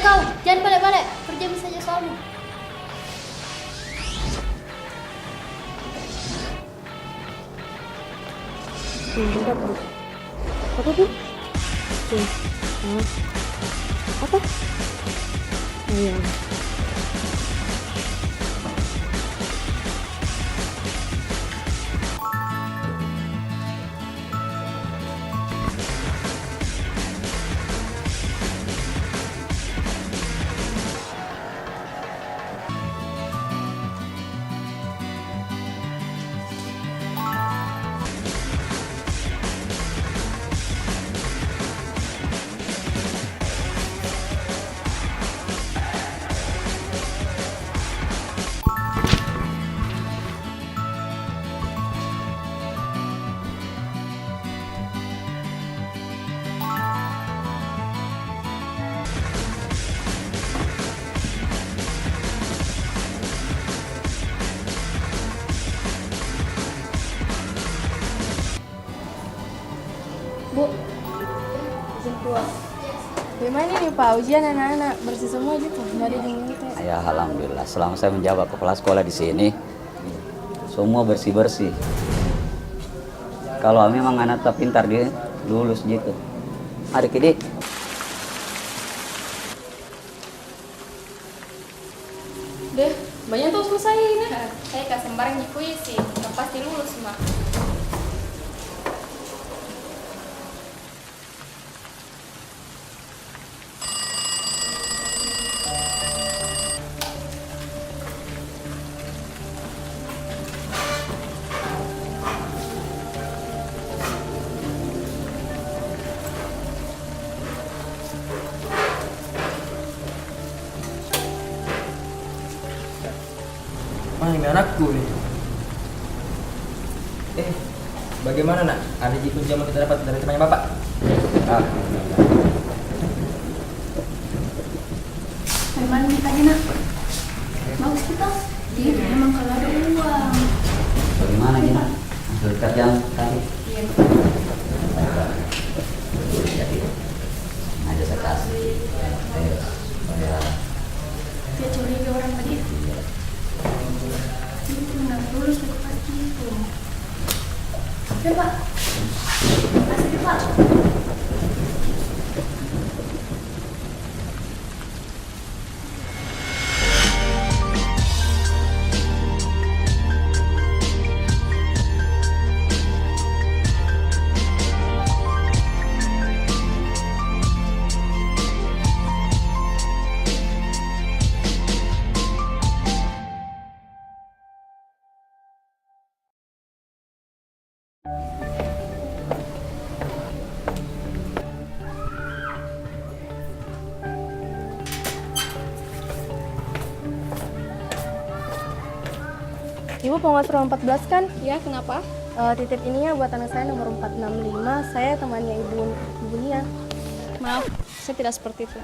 kau, jangan balik-balik. Kerjain saja soalmu. Bentar, Bu. Apa tuh? Apa? Oh, iya. Bu, izin keluar. Gimana nih Pak, ujian anak-anak bersih semua gitu, nggak ada yang minta. Ya alhamdulillah, selama saya menjabat kepala sekolah di sini, semua bersih-bersih. Kalau memang anak tak pintar dia lulus gitu. Mari Kidik. Deh, banyak tuh selesai ini. Saya gak sembarang di puisi, gak pasti lulus mak. Mana ini anakku nih? Bagaimana nak? Ada jipun jaman kita dapat dari temannya bapak? Ah, Memang kita nak. Bagus kita. Iya, memang kalau ada uang. Bagaimana Gina? Hasil kerjaan tadi? Iya. Jadi, aja saya kasih. Supaya Dia curiga orang tadi. Itu nggak lulus ke pasti itu. Ya Pak. Kasih Pak. Ibu penguat ruang 14 kan? Ya kenapa? Titip ininya buat anak saya nomor 465. Saya temannya ibu Nia. Maaf, saya tidak seperti itu.